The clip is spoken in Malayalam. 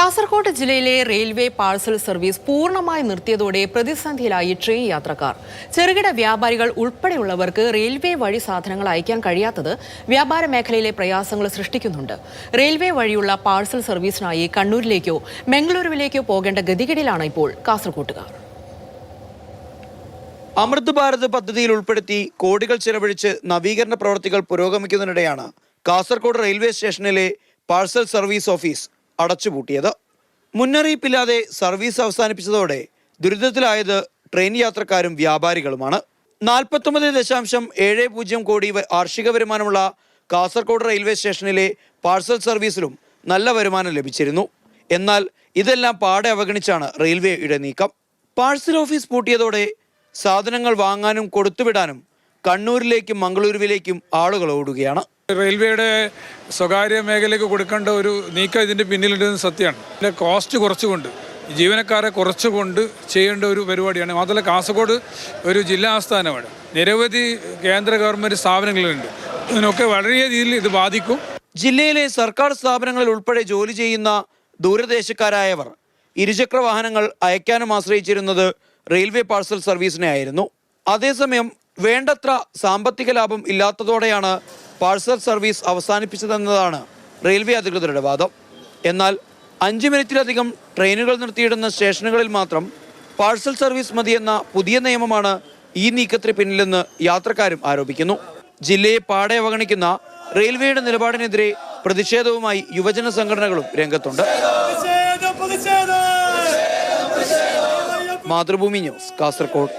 കാസർഗോഡ് ജില്ലയിലെ റെയിൽവേ പാഴ്സൽ സർവീസ് പൂർണ്ണമായി നിർത്തിയതോടെ പ്രതിസന്ധിയിലായി ട്രെയിൻ യാത്രക്കാർ. ചെറുകിട വ്യാപാരികൾ ഉൾപ്പെടെയുള്ളവർക്ക് റെയിൽവേ വഴി സാധനങ്ങൾ അയക്കാൻ കഴിയാത്തത് വ്യാപാര മേഖലയിലെ പ്രയാസങ്ങൾ സൃഷ്ടിക്കുന്നുണ്ട്. റെയിൽവേ വഴിയുള്ള പാഴ്സൽ സർവീസിനായി കണ്ണൂരിലേക്കോ മംഗളൂരുവിലേക്കോ പോകേണ്ട ഗതികേടിലാണ് ഇപ്പോൾ കാസർഗോട്ടുകാർ. അമൃത് ഭാരത് പദ്ധതിയിൽ ഉൾപ്പെടുത്തി കോടികൾ ചെലവഴിച്ച് നവീകരണ പ്രവർത്തികൾ പുരോഗമിക്കുന്നതിനിടെയാണ് കാസർഗോഡ് റെയിൽവേ സ്റ്റേഷനിലെ പാഴ്സൽ സർവീസ് ഓഫീസ് അടച്ചുപൂട്ടിയത്. മുന്നറിയിപ്പില്ലാതെ സർവീസ് അവസാനിപ്പിച്ചതോടെ ദുരിതത്തിലായത് ട്രെയിൻ യാത്രക്കാരും വ്യാപാരികളുമാണ്. 49.70 കോടി വാർഷിക വരുമാനമുള്ള കാസർഗോഡ് റെയിൽവേ സ്റ്റേഷനിലെ പാഴ്സൽ സർവീസിലും നല്ല വരുമാനം ലഭിച്ചിരുന്നു. എന്നാൽ ഇതെല്ലാം പാടെ അവഗണിച്ചാണ് റെയിൽവേയുടെ നീക്കം. പാഴ്സൽ ഓഫീസ് പൂട്ടിയതോടെ സാധനങ്ങൾ വാങ്ങാനും കൊടുത്തുവിടാനും കണ്ണൂരിലേക്കും മംഗളൂരുവിലേക്കും ആളുകൾ ഓടുകയാണ്. റെയിൽവേയുടെ സ്വകാര്യ മേഖലയ്ക്ക് കൊടുക്കേണ്ട ഒരു നീക്കം ഇതിൻ്റെ പിന്നിലുണ്ടെന്ന് സത്യമാണ്. ഇതിൻ്റെ കോസ്റ്റ് കുറച്ചുകൊണ്ട് ജീവനക്കാരെ കുറച്ചുകൊണ്ട് ചെയ്യേണ്ട ഒരു പരിപാടിയാണ്. മാത്രമല്ല കാസർഗോഡ് ഒരു ജില്ലാ ആസ്ഥാനമാണ്. നിരവധി കേന്ദ്ര ഗവൺമെൻറ് സ്ഥാപനങ്ങളുണ്ട്. ഇതിനൊക്കെ വളരെ രീതിയിൽ ഇത് ബാധിക്കും. ജില്ലയിലെ സർക്കാർ സ്ഥാപനങ്ങളിൽ ഉൾപ്പെടെ ജോലി ചെയ്യുന്ന ദൂരദേശക്കാരായവർ ഇരുചക്ര വാഹനങ്ങൾ അയക്കാനും ആശ്രയിച്ചിരുന്നത് റെയിൽവേ പാഴ്സൽ സർവീസിനെ ആയിരുന്നു. അതേസമയം വേണ്ടത്ര സാമ്പത്തിക ലാഭം ഇല്ലാത്തതോടെയാണ് പാഴ്സൽ സർവീസ് അവസാനിപ്പിച്ചതെന്നതാണ് റെയിൽവേ അധികൃതരുടെ വാദം. എന്നാൽ 5 മിനിറ്റിലധികം ട്രെയിനുകൾ നിർത്തിയിടുന്ന സ്റ്റേഷനുകളിൽ മാത്രം പാഴ്സൽ സർവീസ് മതിയെന്ന പുതിയ നിയമമാണ് ഈ നീക്കത്തിന് പിന്നിലെന്ന് യാത്രക്കാരും ആരോപിക്കുന്നു. ജില്ലയെ പാടെ അവഗണിക്കുന്ന റെയിൽവേയുടെ നിലപാടിനെതിരെ പ്രതിഷേധവുമായി യുവജന സംഘടനകളും രംഗത്തുണ്ട്. മാതൃഭൂമി ന്യൂസ്, കാസർഗോഡ്.